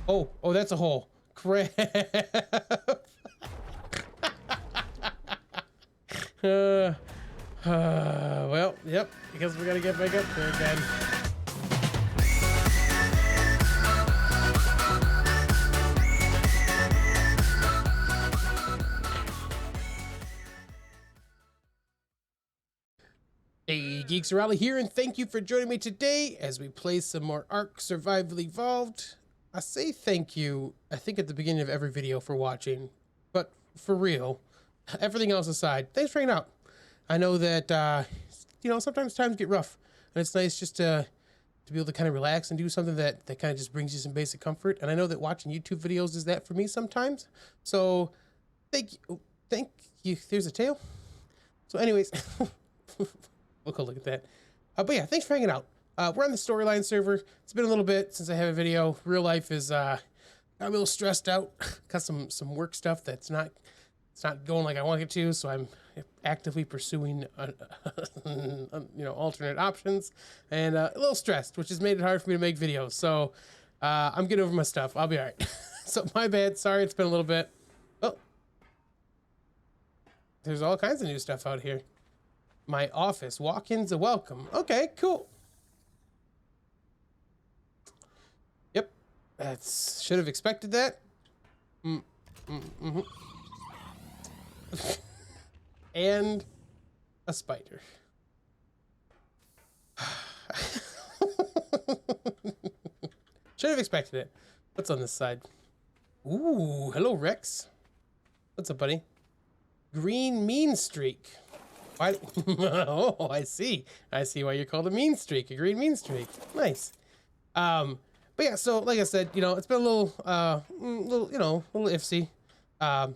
Oh, that's a hole. Crap. Well, yep. I guess we gotta get back up there again. Hey, Geeks, Arahli here, and thank you for joining me today as we play some more ARK Survival Evolved. I say thank you, I think at the beginning of every video for watching, but for real, everything else aside, thanks for hanging out. I know that, you know, sometimes times get rough, and it's nice just to be able to kind of relax and do something that kind of just brings you some basic comfort. And I know that watching YouTube videos is that for me sometimes. So, thank you. There's a tail. So anyways, we'll go look at that. But yeah, thanks for hanging out. We're on the storyline server. It's been a little bit since I have a video. Real life is got a little stressed out. Got some work stuff that's not going like I want it to. So I'm actively pursuing you know, alternate options, and a little stressed, which has made it hard for me to make videos. So I'm getting over my stuff. I'll be all right. So my bad. Sorry, it's been a little bit. Oh, there's all kinds of new stuff out here. My office, walk-ins are welcome. Okay, cool. Yep, that's should have expected that. And a spider. Should have expected it. What's on this side? Ooh, hello Rex. What's up, buddy? Green mean streak. Why? Oh, I see why you're called a mean streak, a green mean streak. Nice. But yeah, so like I said, you know, it's been a little you know, a little ifsy.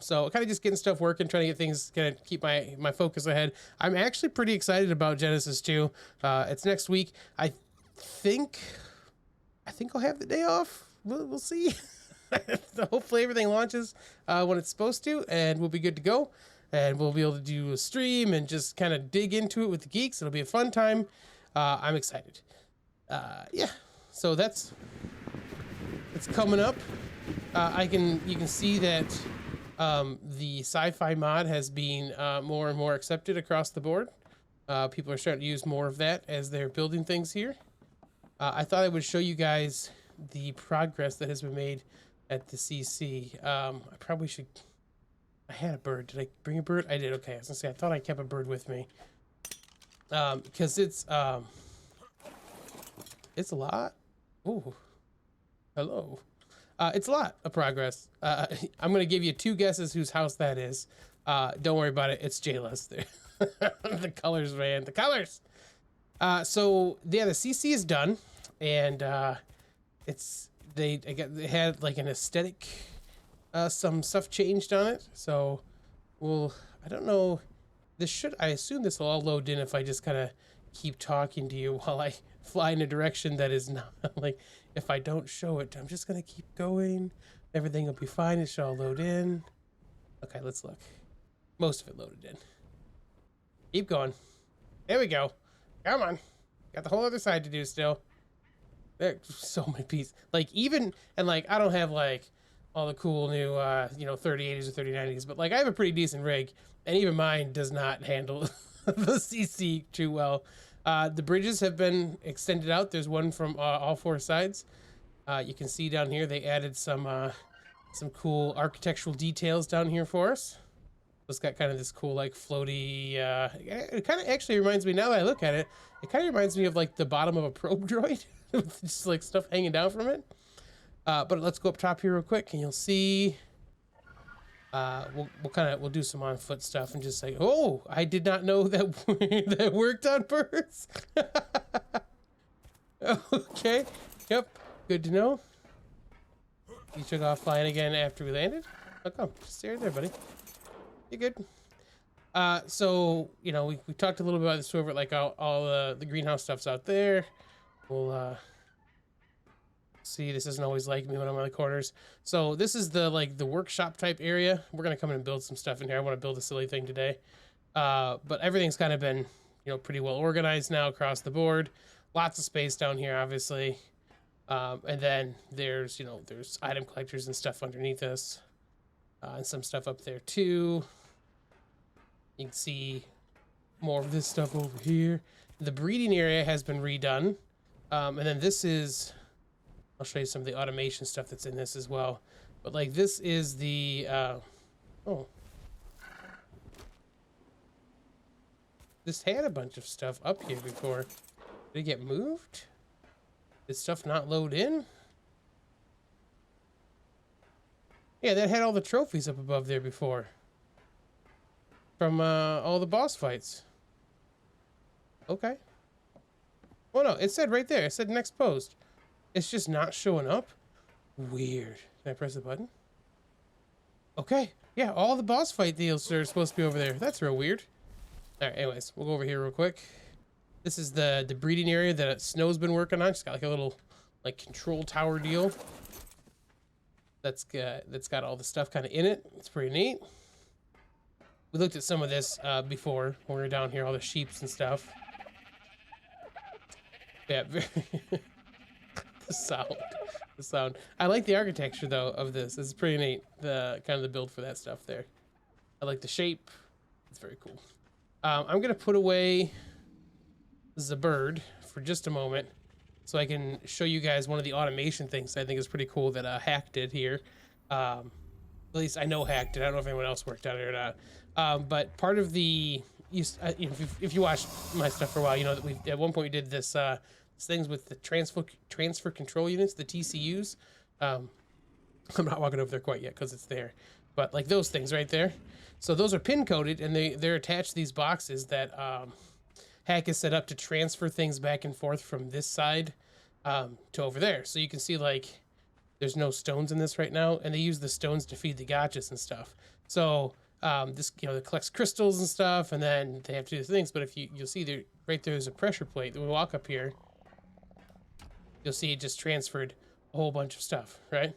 So kind of just getting stuff working, trying to get things, kind of keep my focus ahead. I'm actually pretty excited about Genesis 2. It's next week. I think I'll have the day off. We'll see. Hopefully everything launches when it's supposed to, and we'll be good to go. And we'll be able to do a stream and just kind of dig into it with the geeks. It'll be a fun time. I'm excited. Yeah, so it's coming up. You can see that the sci-fi mod has been more and more accepted across the board. People are starting to use more of that as they're building things here. I thought I would show you guys the progress that has been made at the CC. I probably should. I had a bird. Did I bring a bird? I did. Okay, I was gonna say I thought I kept a bird with me. Because it's a lot. Ooh, hello. It's a lot of progress. I'm gonna give you 2 guesses whose house that is. Don't worry about it. It's Jayla's. The colors, man. The colors. So yeah, the CC is done, and they had like an aesthetic. Some stuff changed on it, so I don't know, I assume this will all load in if I just kind of keep talking to you while I fly in a direction that is not, like, if I don't show it, I'm just gonna keep going, everything will be fine, it should all load in. Okay, let's look. Most of it loaded in. Keep going. There we go. Come on. Got the whole other side to do still. There's so many pieces. Like, even, and like, I don't have like all the cool new, you know, 3080s or 3090s, but like I have a pretty decent rig, and even mine does not handle the CC too well. The bridges have been extended out. There's one from all 4 sides. You can see down here they added some cool architectural details down here for us. It's got kind of this cool like floaty. It kind of actually reminds me, now that I look at it, it kind of reminds me of like the bottom of a probe droid, with just like stuff hanging down from it. But let's go up top here real quick, and you'll see. We'll do some on foot stuff and just say, oh, I did not know that that worked on birds. Okay, yep, good to know. You took off flying again after we landed. Oh, come, just stay right there, buddy. You good? So you know, we talked a little bit about this over, like all the greenhouse stuff's out there. We'll see, this isn't always like me when I'm on the corners. So this is the workshop type area. We're gonna come in and build some stuff in here. I want to build a silly thing today, but everything's kind of been, you know, pretty well organized now across the board. Lots of space down here, obviously. And then there's, you know, there's item collectors and stuff underneath us. And some stuff up there too. You can see more of this stuff over here. The breeding area has been redone. And then this is, I'll show you some of the automation stuff that's in this as well. But like this is the, oh. This had a bunch of stuff up here before. Did it get moved? Did stuff not load in? Yeah, that had all the trophies up above there before. From all the boss fights. Okay. Oh no, it said right there. It said next post. It's just not showing up. Weird. Can I press the button? Okay. Yeah, all the boss fight deals are supposed to be over there. That's real weird. Alright, anyways, we'll go over here real quick. This is the breeding area that Snow's been working on. It's got like a little like control tower deal. That's got all the stuff kind of in it. It's pretty neat. We looked at some of this before when we were down here, all the sheeps and stuff. Yeah, the sound. I like the architecture though of this. This is pretty neat. The kind of the build for that stuff there. I like the shape. It's very cool. I'm gonna put away the bird for just a moment so I can show you guys one of the automation things I think is pretty cool that Hack did here. At least I know Hack did. I don't know if anyone else worked on it or not. But part of the, if you watched my stuff for a while, you know that we at one point we did this things with the transfer control units, the TCUs. I'm not walking over there quite yet because it's there, but like those things right there. So those are pin coded and they're attached to these boxes that Hack is set up to transfer things back and forth from this side to over there. So you can see like there's no stones in this right now, and they use the stones to feed the gotchas and stuff. So this, you know, it collects crystals and stuff, and then they have to do things. But if you'll see there right there's a pressure plate. When we walk up here, you'll see it just transferred a whole bunch of stuff, right?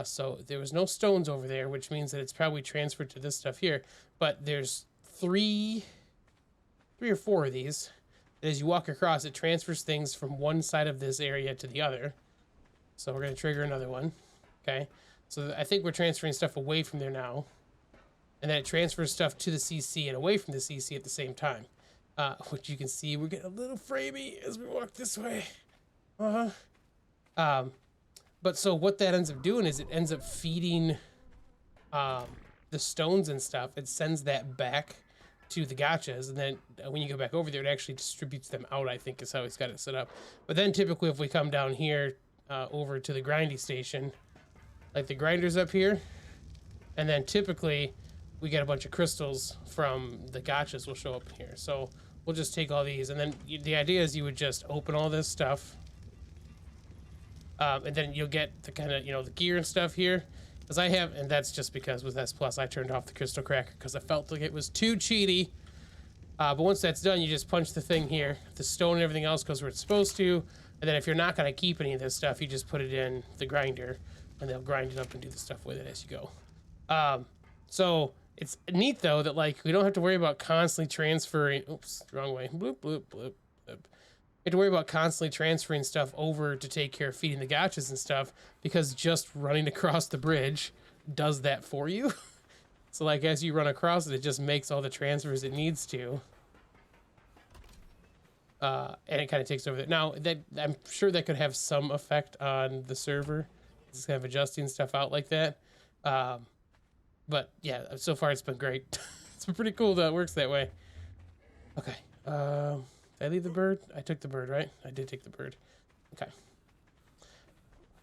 So there was no stones over there, which means that it's probably transferred to this stuff here. But there's three or four of these. As you walk across, it transfers things from one side of this area to the other. So we're going to trigger another one. Okay. So I think we're transferring stuff away from there now. And then it transfers stuff to the CC and away from the CC at the same time. Which you can see we're getting a little framey as we walk this way. But so what that ends up doing is it ends up feeding the stones and stuff. It sends that back to the gotchas, and then when you go back over there, it actually distributes them out, I think is how he's got it set up. But then typically if we come down here over to the grindy station, like the grinder's up here, and then typically we get a bunch of crystals from the gotchas will show up here. So we'll just take all these, and then the idea is you would just open all this stuff, and then you'll get the kind of, you know, the gear and stuff here. Because I have, and that's just because with S Plus I turned off the crystal cracker because I felt like it was too cheaty. But once that's done, you just punch the thing here. The stone and everything else goes where it's supposed to. And then if you're not going to keep any of this stuff, you just put it in the grinder, and they'll grind it up and do the stuff with it as you go. So it's neat though that like we don't have to worry about constantly transferring. Oops, wrong way. Bloop bloop bloop bloop. You have to worry about constantly transferring stuff over to take care of feeding the gotchas and stuff, because just running across the bridge does that for you. So like as you run across it, it just makes all the transfers it needs to. And it kind of takes over there. Now that I'm sure that could have some effect on the server. It's kind of adjusting stuff out like that. But yeah, so far it's been great. It's been pretty cool that it works that way. Okay. Did I leave the bird? I took the bird, right? I did take the bird. Okay.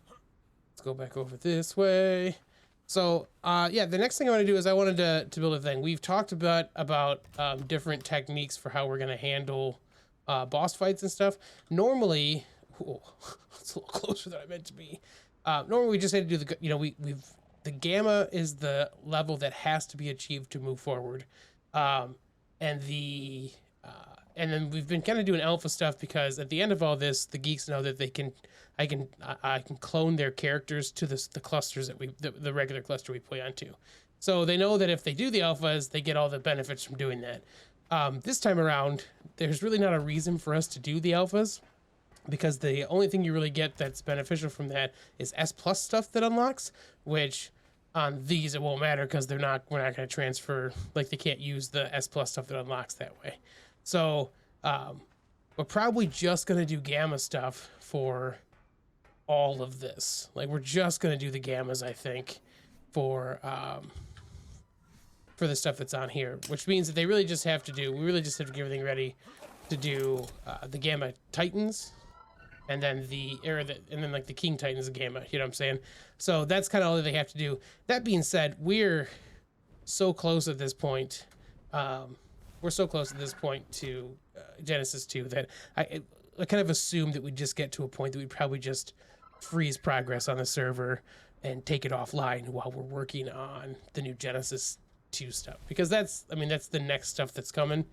Let's go back over this way. So, yeah, the next thing I want to do is I wanted to build a thing. We've talked about different techniques for how we're going to handle boss fights and stuff. Normally, it's a little closer than I meant to be. Normally, we just had to do the, you know, the gamma is the level that has to be achieved to move forward. And then we've been kind of doing alpha stuff because at the end of all this, the geeks know that I can clone their characters to the clusters that the regular cluster we play on to. So they know that if they do the alphas, they get all the benefits from doing that. This time around, there's really not a reason for us to do the alphas. because the only thing you really get that's beneficial from that is S plus stuff that unlocks, which on these it won't matter because we're not going to transfer, like they can't use the S plus stuff that unlocks that way. So we're probably just going to do gamma stuff for all of this. Like we're just going to do the gammas, I think, for the stuff that's on here, which means that they really just have to do, we really just have to get everything ready to do the gamma titans, and then and then like the king titans gamma, you know what I'm saying? So that's kind of all that they have to do. That being said, we're so close at this point. We're so close at this point to Genesis 2 that I kind of assumed that we'd just get to a point that we'd probably just freeze progress on the server and take it offline while we're working on the new Genesis 2 stuff, because that's the next stuff that's coming,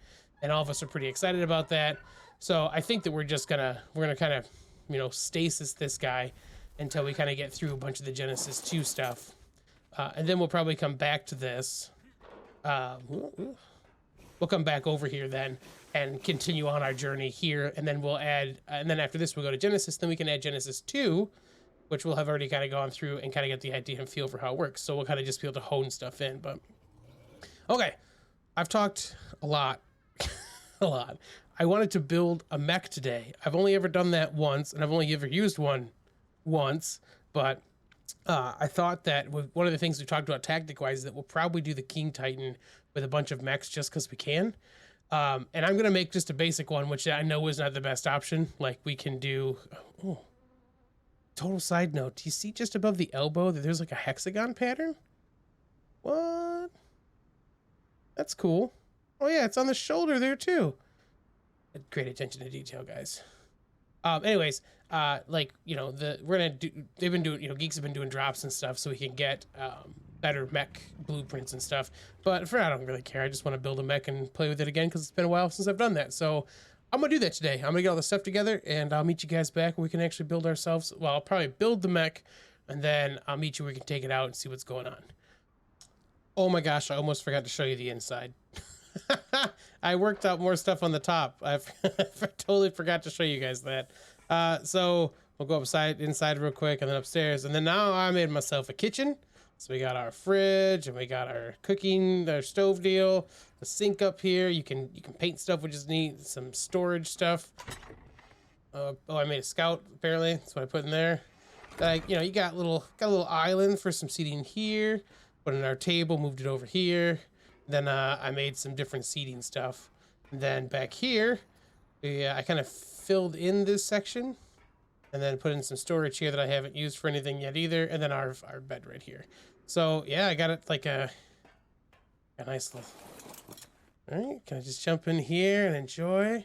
and all of us are pretty excited about that. So I think that we're gonna kind of, you know, stasis this guy until we kind of get through a bunch of the Genesis 2 stuff, and then we'll probably come back to this. We'll come back over here then and continue on our journey here, and then we'll add, and then after this we'll go to Genesis. Then we can add Genesis 2, which we'll have already kind of gone through and kind of get the idea and feel for how it works. So we'll kind of just be able to hone stuff in. But okay, I've talked a lot. A lot. I wanted to build a mech today. I've only ever done that once, and I've only ever used one once, but I thought that one of the things we talked about tactic-wise is that we'll probably do the King Titan with a bunch of mechs just because we can. And I'm going to make just a basic one, which I know is not the best option. Like we can do... Oh, total side note. Do you see just above the elbow that there's like a hexagon pattern? What? That's cool. Oh yeah, it's on the shoulder there too. Great attention to detail, guys. Anyways, like, you know, they've been doing, you know, Geeks have been doing drops and stuff so we can get better mech blueprints and stuff. But I don't really care. I just want to build a mech and play with it again because it's been a while since I've done that. So I'm gonna do that today. I'm gonna get all the stuff together and I'll meet you guys back where we can actually build ourselves. Well, I'll probably build the mech and then I'll meet you where we can take it out and see what's going on. Oh my gosh, I almost forgot to show you the inside. I worked out more stuff on the top. I totally forgot to show you guys that. So we'll go inside real quick and then upstairs. And then now I made myself a kitchen. So we got our fridge and we got our stove deal, the sink up here. You can paint stuff, which is neat. Some storage stuff. Oh, I made a scout apparently. That's what I put in there. Like, you know, you got a little island for some seating here. Put in our table, moved it over here. Then I made some different seating stuff. And then back here, I kind of filled in this section and then put in some storage here that I haven't used for anything yet either. And then our bed right here. So yeah, I got it like a nice little... All right, can I just jump in here and enjoy?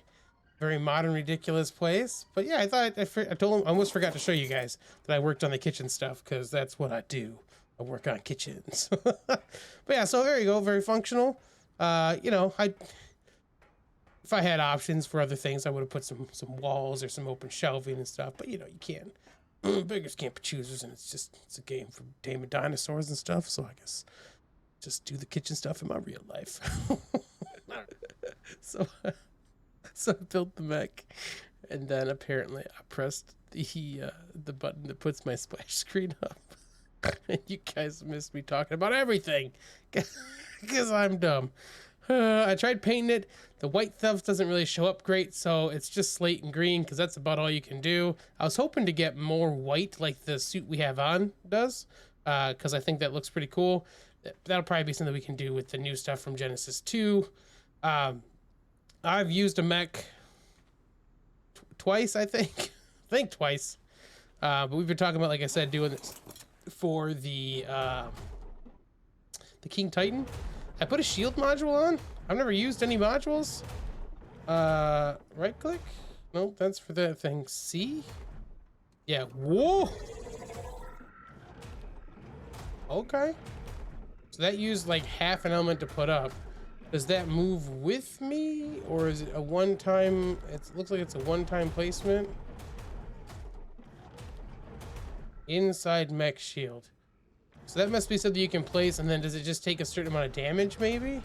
Very modern, ridiculous place. But yeah, I told him, I almost forgot to show you guys that I worked on the kitchen stuff because that's what I do. I work on kitchens. But yeah, so there you go. Very functional. You know, if I had options for other things, I would have put some walls or some open shelving and stuff. But you know, you can't. Beggars can't be choosers, and it's a game for taming dinosaurs and stuff. So I guess just do the kitchen stuff in my real life. So I built the mech, and then apparently I pressed the button that puts my splash screen up. And you guys missed me talking about everything because I'm dumb. I tried painting it. The white stuff doesn't really show up great, so it's just slate and green because that's about all you can do. I was hoping to get more white like the suit we have on does because I think that looks pretty cool. That'll probably be something we can do with the new stuff from Genesis 2. I've used a mech twice, I think. Twice. But we've been talking about, like I said, doing this for the King Titan. I put a shield module on. I've never used any modules. Right click? No, that's for the thing. C? Yeah. Whoa. Okay. So that used like half an element to put up. Does that move with me, or is it a one-time? It looks like it's a one-time placement. Inside mech shield. So that must be something you can place, and then does it just take a certain amount of damage, maybe?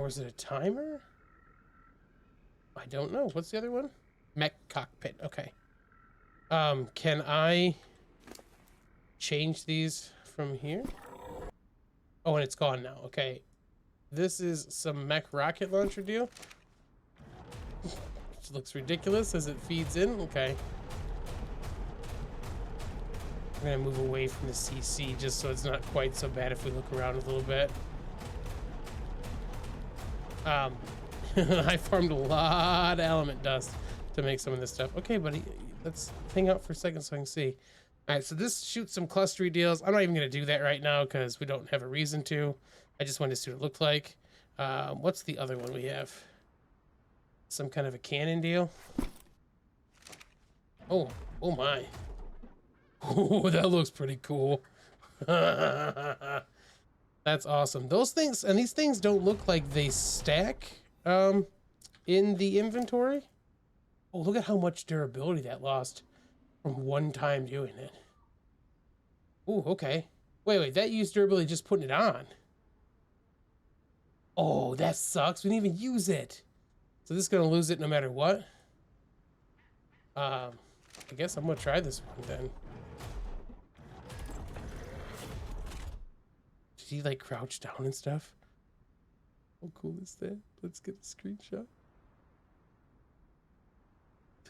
is it a timer? I don't know. What's the other one? Mech cockpit. Okay. Can I change these from here? Oh, and it's gone now. Okay. This is some mech rocket launcher deal. Which looks ridiculous as it feeds in. Okay. I'm gonna move away from the CC just so it's not quite so bad if we look around a little bit. I farmed a lot of element dust to make some of this stuff. Okay, buddy, let's hang out for a second so I can see. All right, so this shoots some clustery deals. I'm not even gonna do that right now because we don't have a reason to. I just wanted to see what it looked like. What's the other one we have? Some kind of a cannon deal. Oh my. Oh, that looks pretty cool. That's awesome. Those things, and these things don't look like they stack in the inventory. Oh, look at how much durability that lost from one time doing it. Oh, okay. Wait, that used durability just putting it on. Oh, that sucks. We didn't even use it. So this is going to lose it no matter what. I guess I'm going to try this one then. Did he like crouch down and stuff? How cool is that? Let's get a screenshot.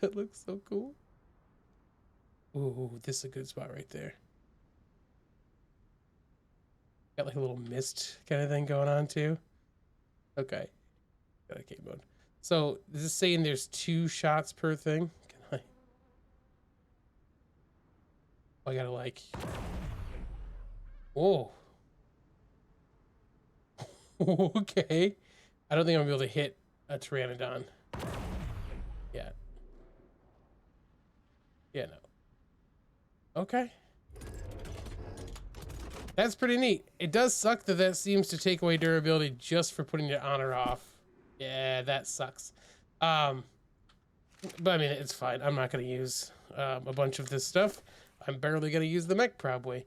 That looks so cool. Ooh, this is a good spot right there. Got like a little mist kind of thing going on too. Okay. Got okay mode. So is this saying there's 2 shots per thing? Can I? Oh, I gotta like. Whoa. Okay. I don't think I'm gonna be able to hit a pteranodon. Yeah. Yeah, no. Okay. That's pretty neat. It does suck that that seems to take away durability just for putting it on or off. Yeah, that sucks. But I mean, it's fine. I'm not gonna use a bunch of this stuff. I'm barely gonna use the mech probably.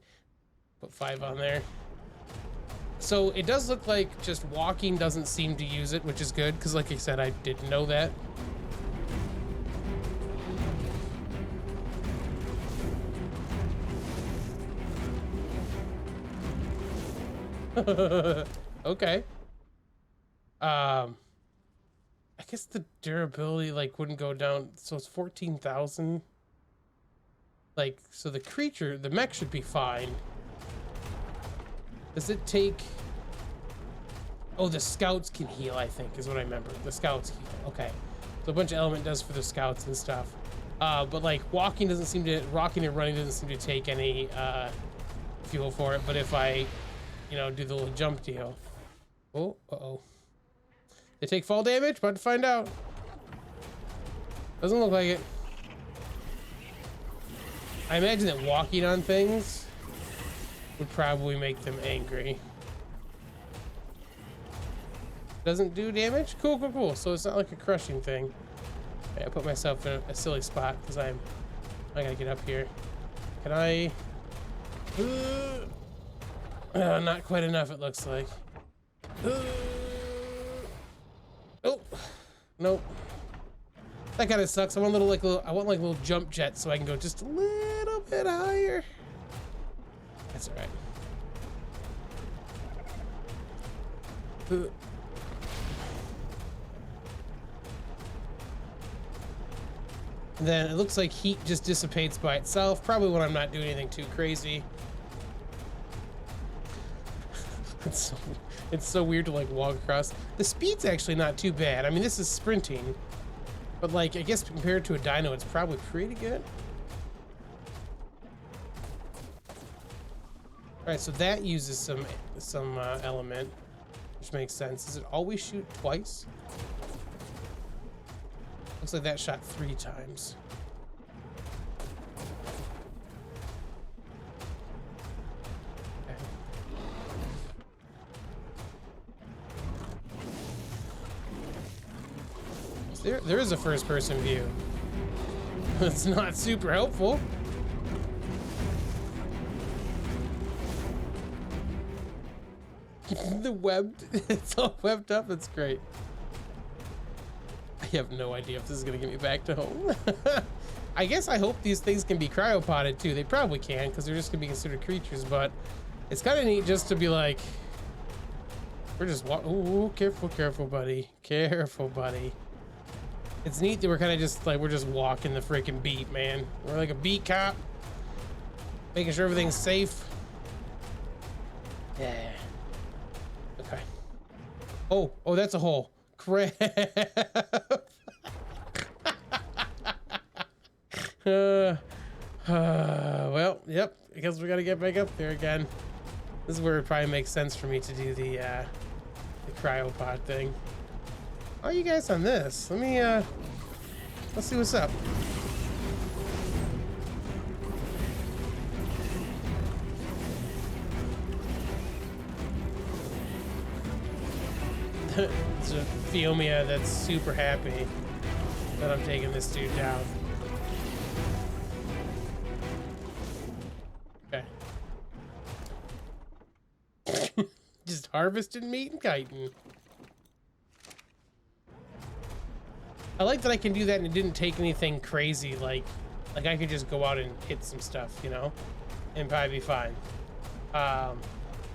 Put 5 on there. So it does look like just walking doesn't seem to use it, which is good, because like I said, I didn't know that. Okay. I guess the durability like wouldn't go down, so it's 14,000. Like, so the creature, the mech should be fine. Does it take... Oh, the scouts can heal, I think, is what I remember. The scouts heal. Okay. So a bunch of element does for the scouts and stuff. But like walking doesn't seem to... Rocking and running doesn't seem to take any fuel for it. But if I, you know, do the little jump deal... Oh, uh-oh. They take fall damage? About to find out. Doesn't look like it. I imagine that walking on things would probably make them angry. Doesn't do damage? Cool, cool, cool. So it's not like a crushing thing. Okay, I put myself in a silly spot because I gotta get up here. Can I? Not quite enough, it looks like. Oh, nope. That kind of sucks. I want I want like a little jump jet so I can go just a little bit higher. That's all right. And then it looks like heat just dissipates by itself, probably when I'm not doing anything too crazy. It's so weird to like walk across. The speed's actually not too bad. I mean, this is sprinting, but like, I guess compared to a dino, it's probably pretty good. All right, so that uses some element, which makes sense. Does it always shoot twice? Looks like that shot 3 times. There is a first-person view. It's not super helpful. The webbed, it's all webbed up. It's great. I have no idea if this is gonna get me back to home. I guess I hope these things can be cryopotted too. They probably can, because they're just gonna be considered creatures, but it's kind of neat just to be like, we're just ooh, careful, careful, buddy. Careful, buddy. It's neat that we're kind of just like, we're just walking the freaking beat, man. We're like a beat cop, making sure everything's safe. Yeah. Okay. Oh, that's a hole. Crap. Well, yep. I guess we gotta get back up there again. This is where it probably makes sense for me to do the cryopod thing. Oh, you guys on this? Let me let's see what's up. It's a Theomia that's super happy that I'm taking this dude down. Okay. Just harvesting meat and kiting. I like that I can do that and it didn't take anything crazy, like I could just go out and hit some stuff, you know, and probably be fine. I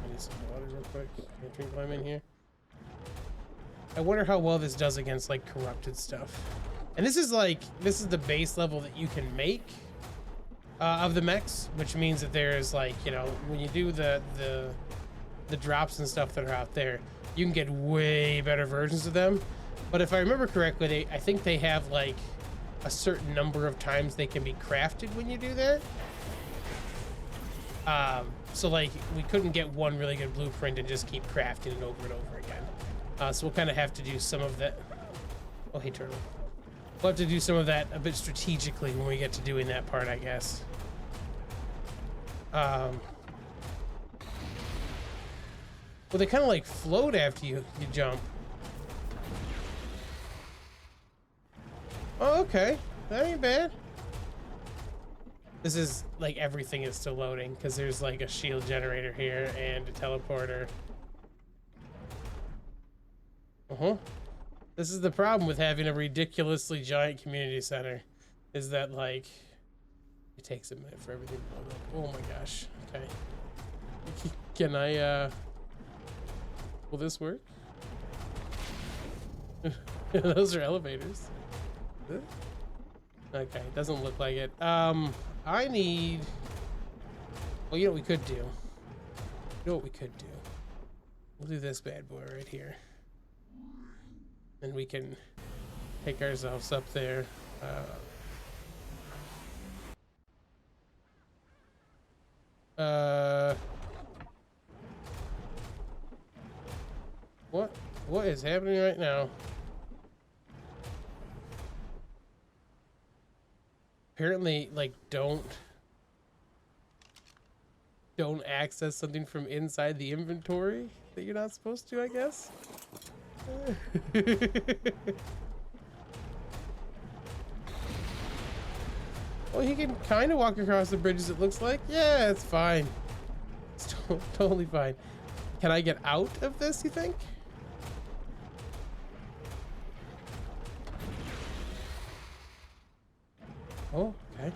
need some water real quick. Can I drink while I'm in here? I wonder how well this does against like corrupted stuff. And this is the base level that you can make of the mechs, which means that there's like, you know, when you do the drops and stuff that are out there, you can get way better versions of them. But if I remember correctly, I think they have like a certain number of times they can be crafted when you do that. So like we couldn't get one really good blueprint and just keep crafting it over and over again. So we'll kind of have to do some of that. Oh, hey, turtle. We'll have to do some of that a bit strategically when we get to doing that part, I guess. Well, they kind of like float after you jump. Oh, okay. That ain't bad. This is like everything is still loading because there's like a shield generator here and a teleporter. This is the problem with having a ridiculously giant community center, is that like it takes a minute for everything to load up. Oh my gosh. Okay. Can I will this work? Those are elevators. Okay, doesn't look like it. I need, well, you know what we could do? You know what we could do? We'll do this bad boy right here. And we can take ourselves up there. What is happening right now? Apparently, like, don't access something from inside the inventory that you're not supposed to, I guess. Well, he can kind of walk across the bridges, it looks like. Yeah, it's fine. It's totally fine. Can I get out of this, you think? Oh, okay.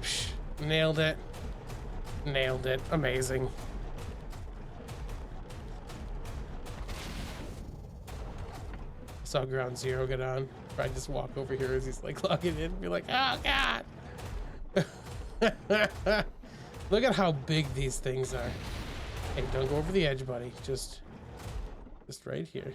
Psh, nailed it. Nailed it. Amazing. Saw Ground Zero get on. Probably just walk over here as he's like logging in and be like, oh god. Look at how big these things are. Hey, don't go over the edge, buddy. Just right here.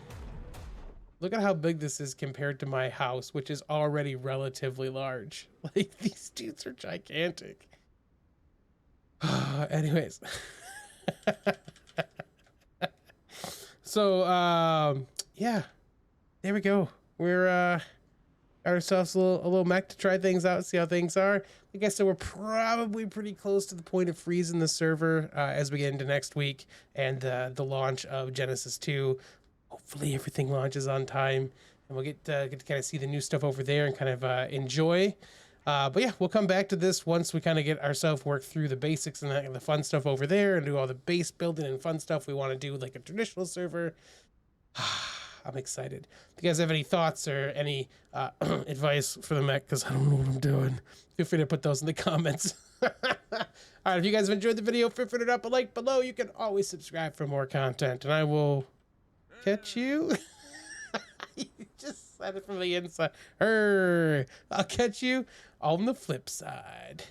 Look at how big this is compared to my house, which is already relatively large. Like, these dudes are gigantic. Anyways. So, yeah. There we go. We're, ourselves a little mech to try things out, see how things are. Like I said, we're probably pretty close to the point of freezing the server as we get into next week and the launch of Genesis 2. Hopefully everything launches on time and we'll get to kind of see the new stuff over there and kind of enjoy. But yeah, we'll come back to this once we kind of get ourselves worked through the basics and the fun stuff over there and do all the base building and fun stuff we want to do like a traditional server. I'm excited. If you guys have any thoughts or any advice for the mech, because I don't know what I'm doing, feel free to put those in the comments. All right, if you guys have enjoyed the video, feel free to drop a like below. You can always subscribe for more content, and I will catch you. You just said it from the inside. I'll catch you on the flip side.